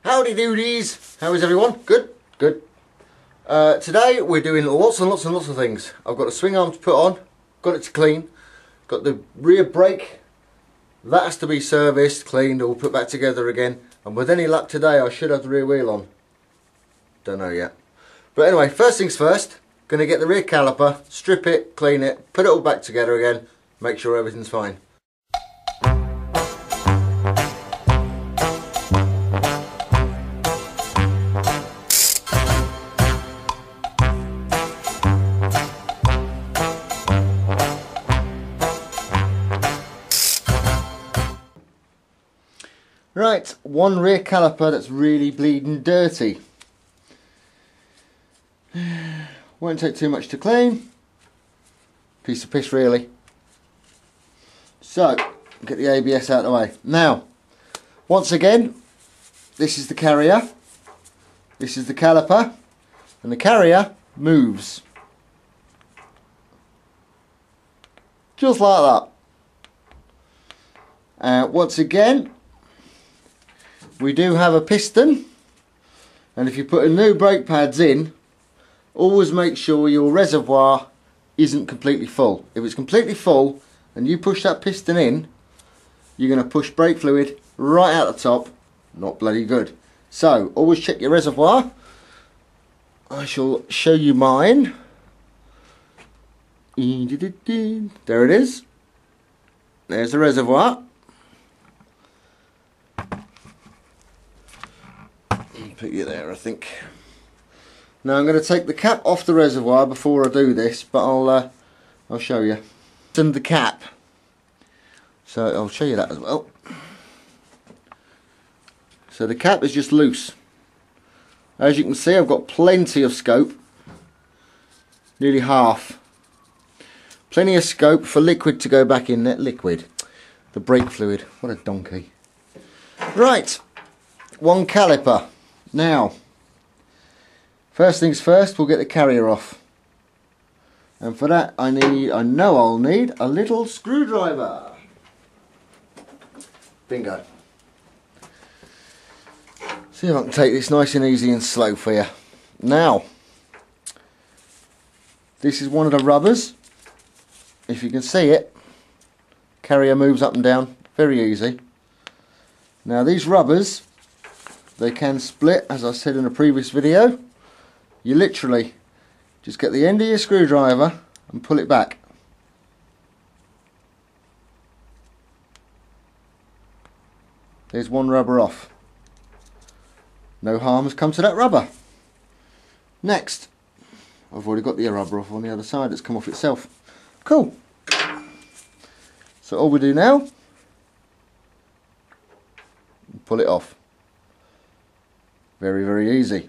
Howdy doodies! How is everyone? Good? Good. Today we're doing lots and lots and lots of things. I've got the swing arm to put on, got it to clean, got the rear brake, that has to be serviced, cleaned, all put back together again, and with any luck today I should have the rear wheel on. Don't know yet. But anyway, first things first, going to get the rear caliper, strip it, clean it, put it all back together again, make sure everything's fine. Right, one rear caliper that's really bleeding dirty. Won't take too much to clean. Piece of piss really. So, get the ABS out of the way. Now, once again, this is the carrier. This is the caliper. And the carrier moves. Just like that. Once again, we do have a piston, and if you put a new brake pads in, always make sure your reservoir isn't completely full. If it's completely full and you push that piston in, you're going to push brake fluid right out the top. Not bloody good. So always check your reservoir. I shall show you mine. There it is. There's the reservoir. Put you there, I think. Now I'm going to take the cap off the reservoir before I do this, but I'll show you. And the cap. So I'll show you that as well. So the cap is just loose. As you can see, I've got plenty of scope. Nearly half. Plenty of scope for liquid to go back in there. Liquid. The brake fluid. What a donkey. Right. One caliper. Now, first things first, we'll get the carrier off, and for that I know I'll need a little screwdriver. Bingo. See if I can take this nice and easy and slow for you. Now, this is one of the rubbers. If you can see it, carrier moves up and down, very easy. Now these rubbers, they can split, as I said in a previous video. You literally just get the end of your screwdriver and pull it back. There's one rubber off. No harm has come to that rubber. Next, I've already got the rubber off on the other side, it's come off itself. Cool. So all we do now, pull it off. Very, very easy.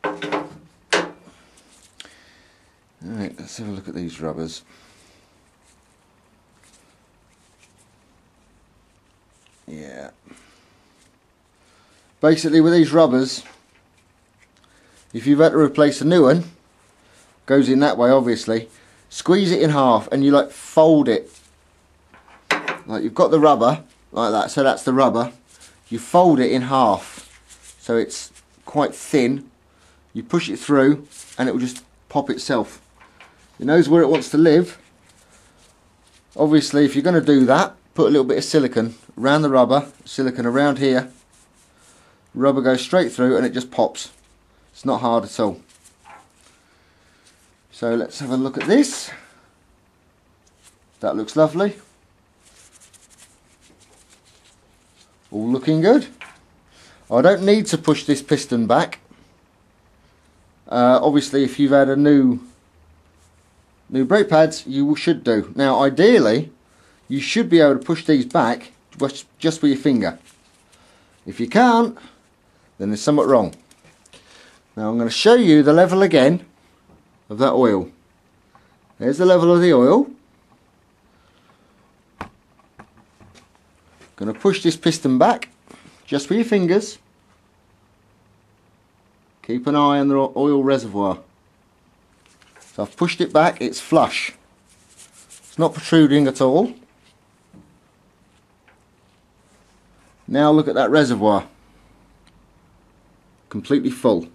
Alright, let's have a look at these rubbers. Yeah. Basically with these rubbers, if you've had to replace a new one, goes in that way obviously, squeeze it in half and you like fold it. Like you've got the rubber, like that, so that's the rubber. You fold it in half. So it's quite thin. You push it through and it will just pop itself. It knows where it wants to live. Obviously if you're going to do that, put a little bit of silicone around the rubber, silicone around here. Rubber goes straight through and it just pops. It's not hard at all. So let's have a look at this. That looks lovely. All looking good. I don't need to push this piston back. Obviously if you've had a new brake pads, you should do. Now ideally you should be able to push these back just with your finger. If you can't, then there's something wrong. Now I'm going to show you the level again of that oil. There's the level of the oil. Going to push this piston back just with your fingers. Keep an eye on the oil reservoir. So I've pushed it back, it's flush. It's not protruding at all. Now look at that reservoir. completely full.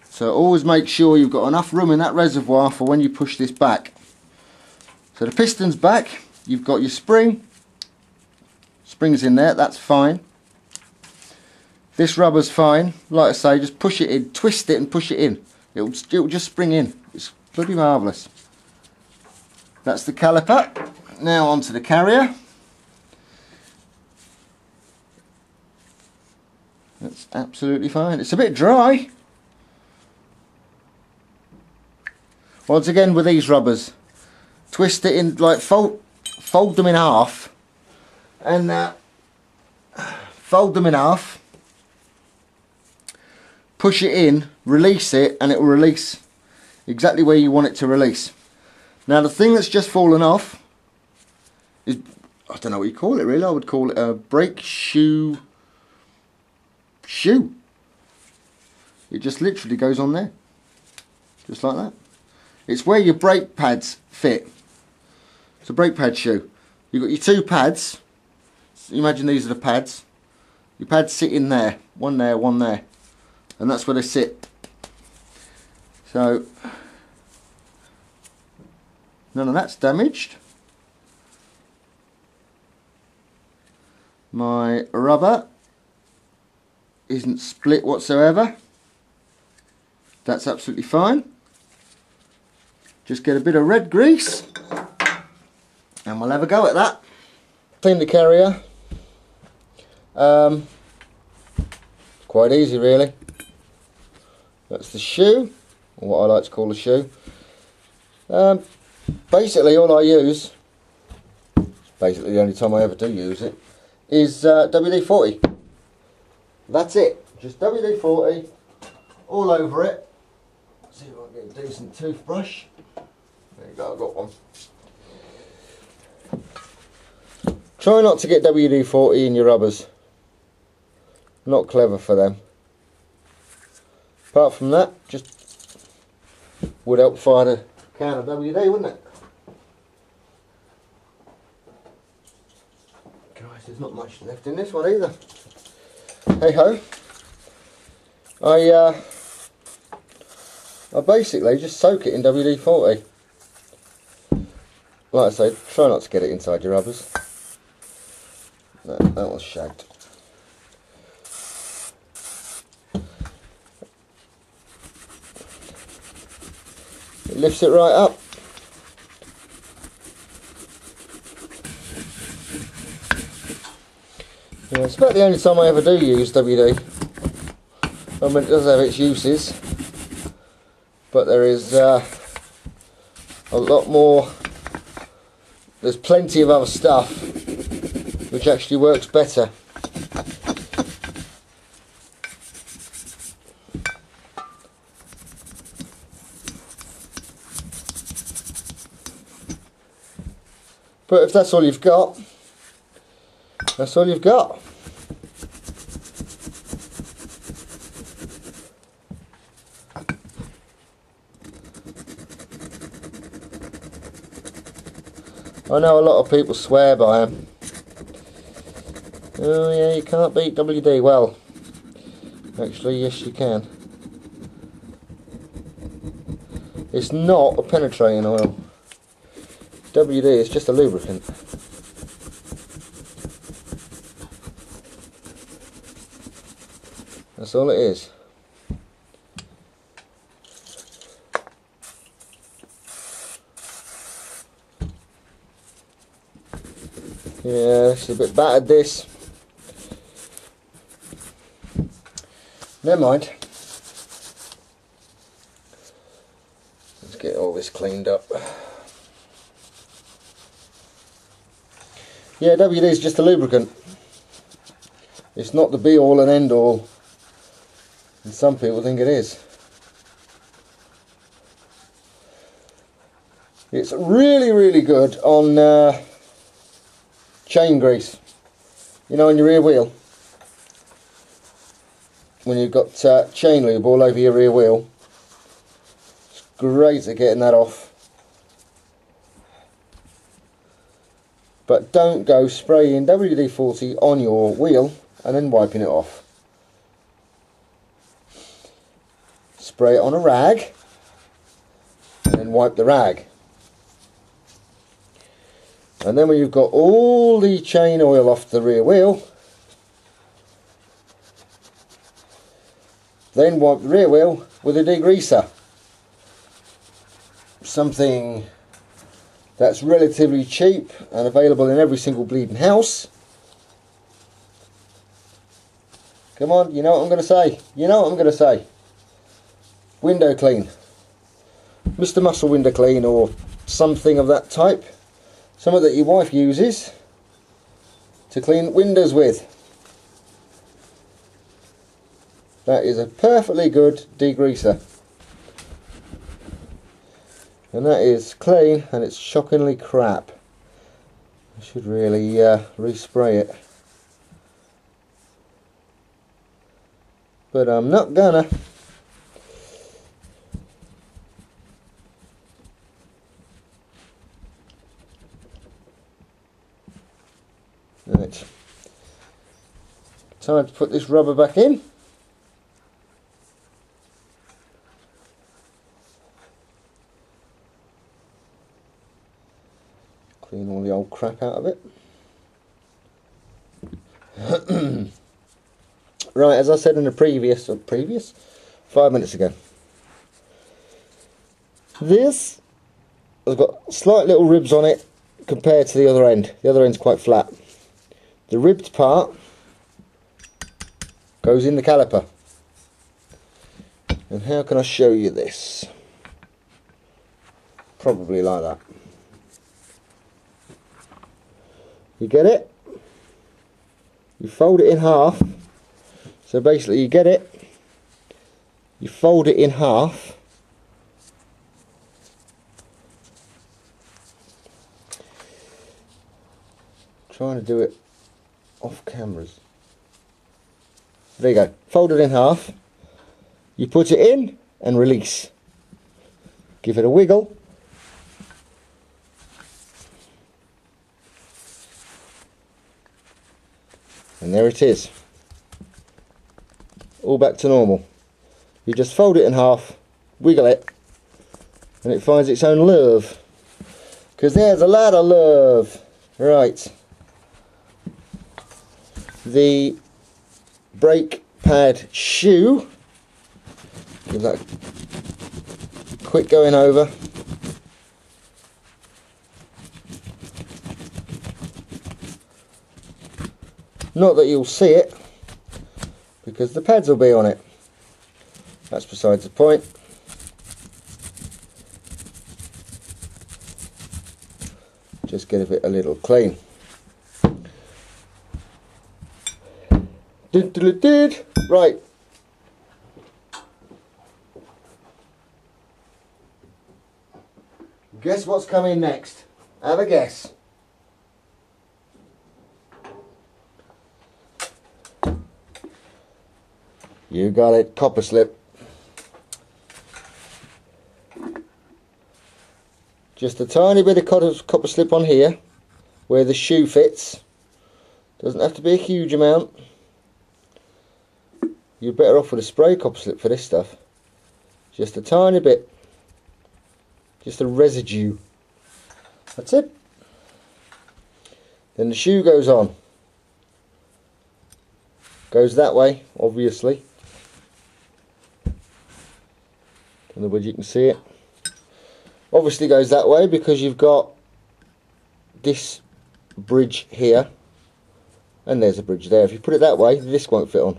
So always make sure you've got enough room in that reservoir for when you push this back. So the piston's back, you've got your springs in there, that's fine. This rubber's fine, like I say, just push it in, twist it and push it in. It'll just spring in. It's bloody marvellous. That's the caliper. Now onto the carrier. That's absolutely fine. It's a bit dry. Once again with these rubbers, twist it in, like fold them in half, and fold them in half, push it in, release it, and it will release exactly where you want it to release. Now the thing that's just fallen off is, I don't know what you call it really, I would call it a brake shoe. It just literally goes on there, just like that. It's where your brake pads fit. It's a brake pad shoe. You've got your two pads. So imagine these are the pads. Your pads sit in there, one there, and that's where they sit. So none of that's damaged. My rubber isn't split whatsoever. That's absolutely fine. Just get a bit of red grease and we'll have a go at that. Clean the carrier. Quite easy really. That's the shoe, or what I like to call a shoe. Basically all I use, basically the only time I ever do use it, is WD-40. That's it. Just WD-40 all over it. See if I can get a decent toothbrush. There you go, I've got one. Try not to get WD-40 in your rubbers. Not clever for them. Apart from that, just would help fight a can of WD, wouldn't it? Guys, there's not much left in this one either. Hey ho. I basically just soak it in WD-40. Like I say, try not to get it inside your rubbers. No, that was shagged. It lifts it right up. Yeah, it's about the only time I ever do use WD. I mean, it does have its uses, but there is a lot more. There's plenty of other stuff which actually works better. But if that's all you've got, that's all you've got. I know a lot of people swear by them. Oh yeah, you can't beat WD. Well, actually yes you can. It's not a penetrating oil. WD is just a lubricant. That's all it is. Yeah, it's a bit battered this. Never mind. Let's get all this cleaned up. Yeah, WD is just a lubricant. It's not the be all and end all. And some people think it is. It's really, really good on chain grease. You know, on your rear wheel. When you've got chain lube all over your rear wheel. It's great at getting that off. but don't go spraying WD-40 on your wheel and then wiping it off. Spray it on a rag and then wipe the rag. And then when you've got all the chain oil off the rear wheel, then wipe the rear wheel with a degreaser. Something that's relatively cheap and available in every single bleeding house. Come on, you know what I'm going to say. You know what I'm going to say. Window clean. Mr. Muscle window clean or something of that type. Something that your wife uses to clean windows with. That is a perfectly good degreaser. And that is clean, and it's shockingly crap. I should really respray it. But I'm not gonna. Right. Time to put this rubber back in. Clean all the old crap out of it. Right, as I said in the previous 5 minutes ago, this has got slight little ribs on it compared to the other end. The other end's quite flat. The ribbed part goes in the caliper. And how can I show you this? Probably like that. You get it? You fold it in half. So basically you get it, you fold it in half, trying to do it off cameras. There you go, fold it in half, you put it in and release. Give it a wiggle. And there it is. All back to normal. You just fold it in half, wiggle it, and it finds its own love. Because there's a lot of love. Right. The brake pad shoe. Give that a quick going over. Not that you'll see it, because the pads will be on it. That's besides the point. Just give it a little clean. Right. Guess what's coming next? Have a guess. You got it, copper slip. Just a tiny bit of copper slip on here where the shoe fits. Doesn't have to be a huge amount. You're better off with a spray copper slip for this stuff. Just a tiny bit. Just a residue. That's it. Then the shoe goes on. Goes that way, obviously. In the way you can see it. Obviously goes that way because you've got this bridge here and there's a bridge there. If you put it that way, this won't fit on.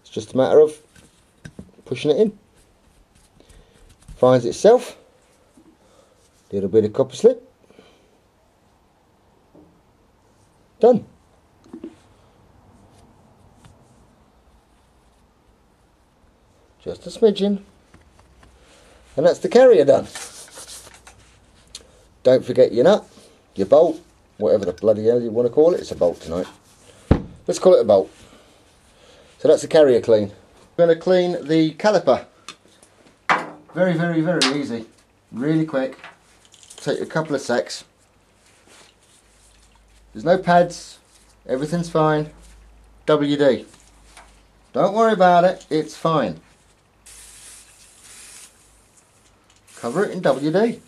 It's just a matter of pushing it in. Finds itself. Little bit of copper slip. Done. Just a smidgen. And that's the carrier done. Don't forget your nut, your bolt, whatever the bloody hell you want to call it. It's a bolt tonight. Let's call it a bolt. So that's the carrier clean. We're going to clean the caliper. Very, very, very easy. Really quick. take a couple of secs. There's no pads, everything's fine. WD. Don't worry about it, it's fine. Cover it in WD.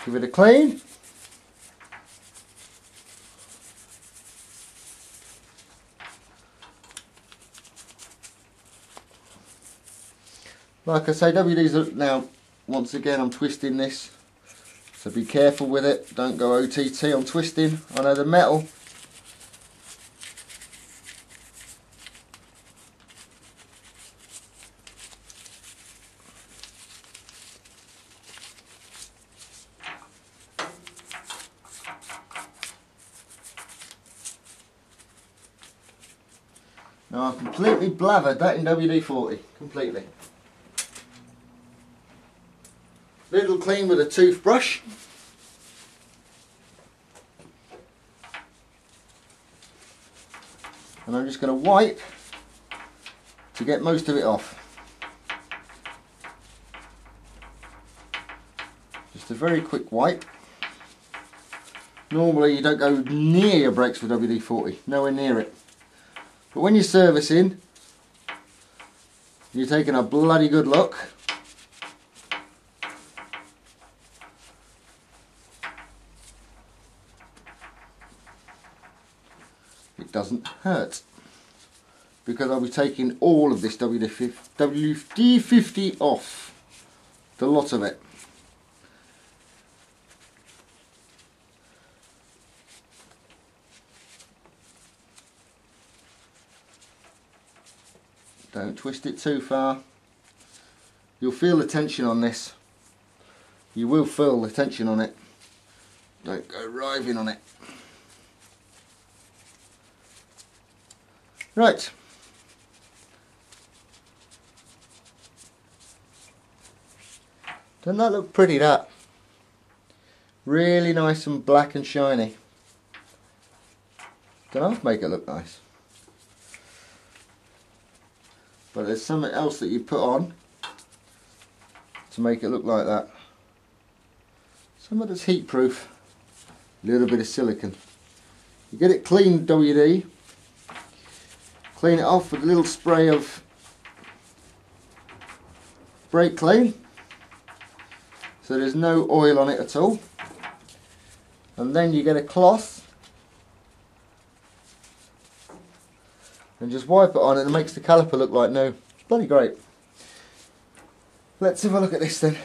Give it a clean. Like I say, WD's now, once again I'm twisting this, so be careful with it, don't go OTT on twisting. I know the metal now I've completely blathered that in WD-40, completely. Little clean with a toothbrush. And I'm just going to wipe to get most of it off. Just a very quick wipe. Normally you don't go near your brakes with WD-40, nowhere near it. But when you're servicing, you're taking a bloody good look. It doesn't hurt, because I'll be taking all of this WD-50 off, the lot of it. Don't twist it too far. You'll feel the tension on this. You will feel the tension on it. Don't go riving on it. Right. Doesn't that look pretty, that? Really nice and black and shiny. Don't have to make it look nice. But there's something else that you put on to make it look like that. Some of it's heat proof. A little bit of silicone. You get it clean WD. Clean it off with a little spray of brake clean, so there's no oil on it at all. And then you get a cloth and just wipe it on, and it makes the caliper look like new. It's bloody great. Let's have a look at this then.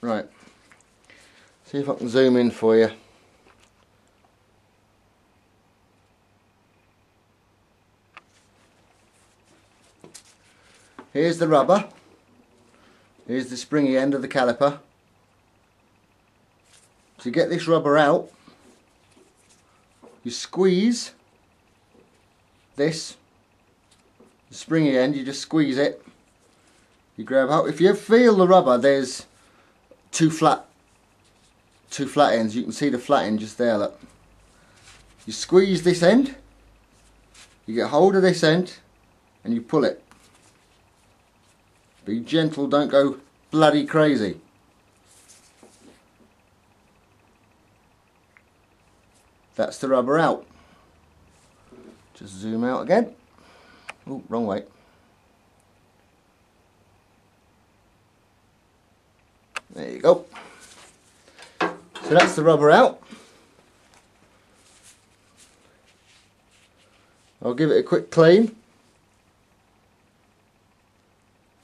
Right, see if I can zoom in for you. Here's the rubber, here's the springy end of the caliper. To get this rubber out, you squeeze this, the springy end, you just squeeze it, you grab out. If you feel the rubber, there's two flat ends. You can see the flat end just there, look. You squeeze this end, you get hold of this end, and you pull it. Be gentle, don't go bloody crazy. That's the rubber out. Just zoom out again. Oh, wrong way. There you go. So that's the rubber out. I'll give it a quick clean.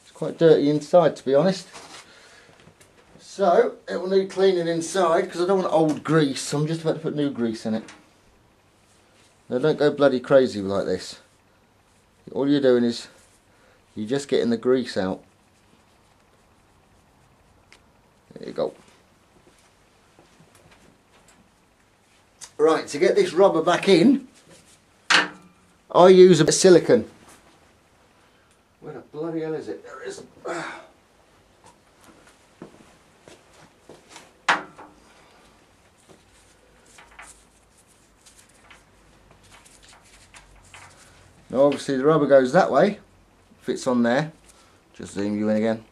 It's quite dirty inside, to be honest. So it will need cleaning inside, because I don't want old grease, so I'm just about to put new grease in it. Now don't go bloody crazy like this. All you're doing is you're just getting the grease out. There you go. Right, to get this rubber back in, I use a bit of silicone. Where the bloody hell is it? There it is. Now obviously the rubber goes that way, fits on there. Just zoom you in again.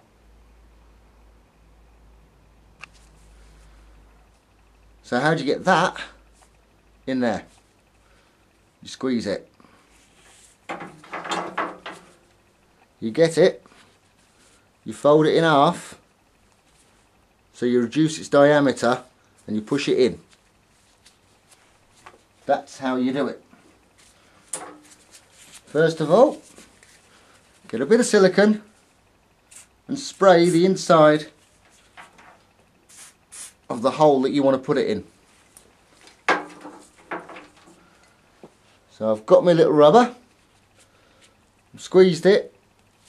So how do you get that in there? You squeeze it. You get it, you fold it in half, so you reduce its diameter and you push it in. That's how you do it. First of all, get a bit of silicone and spray the inside of the hole that you want to put it in. So I've got my little rubber, squeezed it,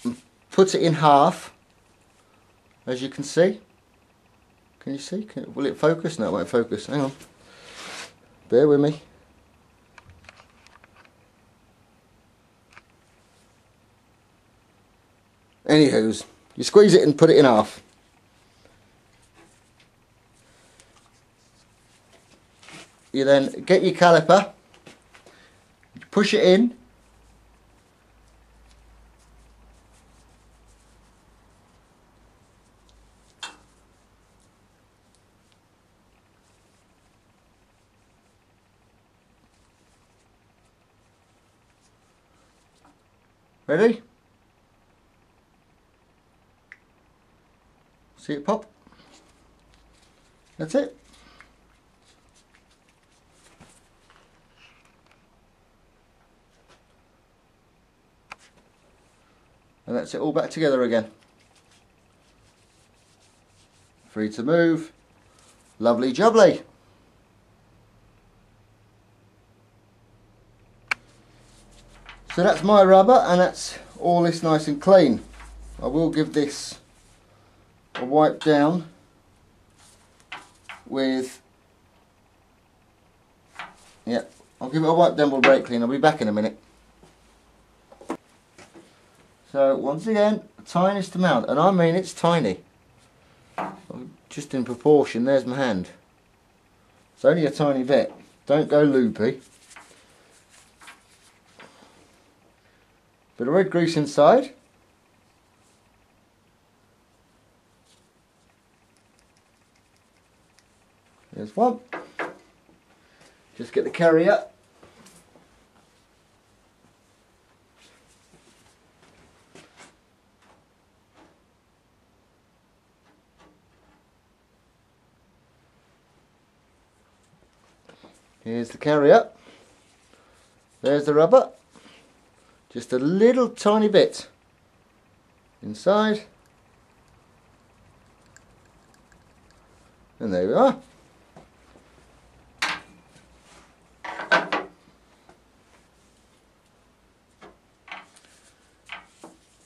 and put it in half, as you can see. Can you see? Will it focus? No, it won't focus. Hang on. Bear with me. Anywho's, you squeeze it and put it in half. You then get your caliper, push it in, ready? See it pop? That's it. And that's it all back together again. Free to move. Lovely jubbly. So that's my rubber, and that's all this nice and clean. I will give this a wipe down with, yeah, I'll give it a wipe down with brake clean. I'll be back in a minute. So once again, tiniest amount, and I mean it's tiny. Just in proportion, there's my hand. It's only a tiny bit. Don't go loopy. Bit of red grease inside. There's one. Just get the carrier. Here's the carrier. There's the rubber. Just a little tiny bit inside. And there we are.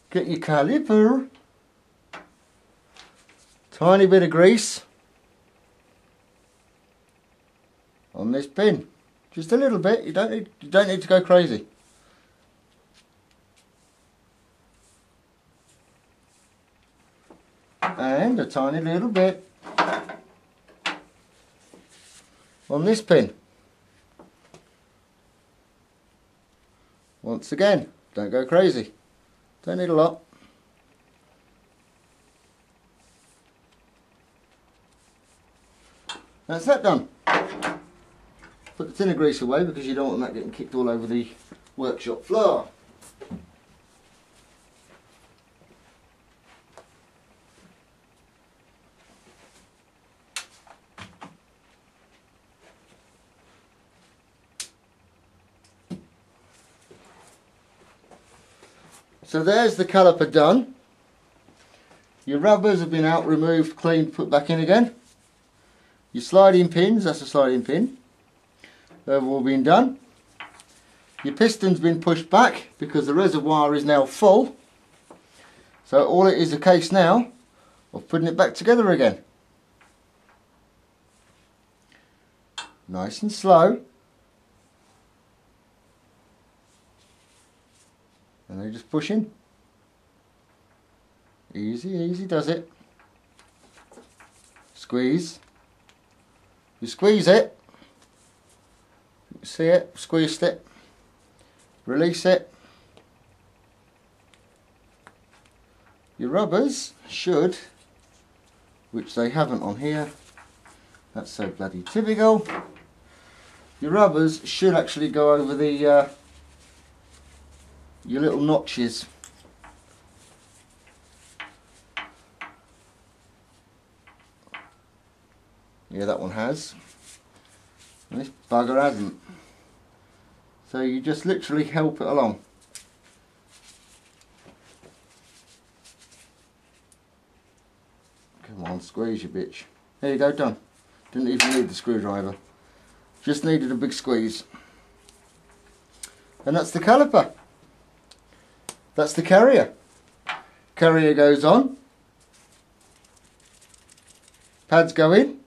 Get your caliper. Tiny bit of grease on this pin. Just a little bit. You don't need to go crazy. And a tiny little bit on this pin. Once again, don't go crazy. Don't need a lot. That's that done. Put the tin of grease away because you don't want that getting kicked all over the workshop floor. So there's the caliper done. Your rubbers have been out, removed, cleaned, put back in again. Your sliding pins, that's a sliding pin. They've all been done. Your piston's been pushed back because the reservoir is now full. So all it is a case now of putting it back together again. Nice and slow. And they just push in. Easy, easy does it. Squeeze. You squeeze it. You see it? Squeezed it. Release it. Your rubbers should, which they haven't on here, that's so bloody typical. Your rubbers should actually go over the your little notches. Yeah, that one has. And this bugger hasn't. So you just literally help it along. Come on, squeeze you bitch. There you go, done. Didn't even need the screwdriver. Just needed a big squeeze. And that's the caliper. That's the carrier. Carrier goes on. Pads go in.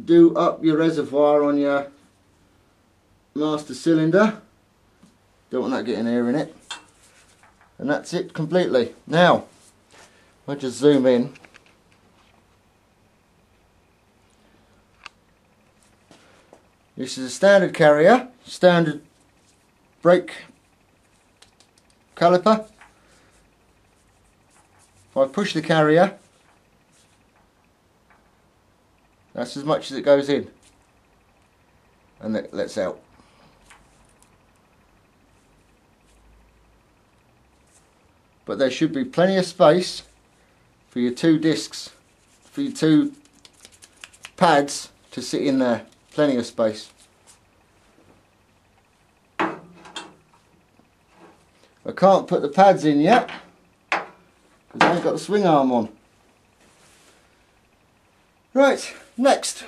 Do up your reservoir on your master cylinder. Don't want that getting air in it. And that's it completely. Now, I'll just zoom in. This is a standard carrier, standard brake caliper. If I push the carrier, that's as much as it goes in and it lets out. But there should be plenty of space for your two discs, for your two pads to sit in there. Plenty of space. I can't put the pads in yet because I ain't got the swing arm on. Right, next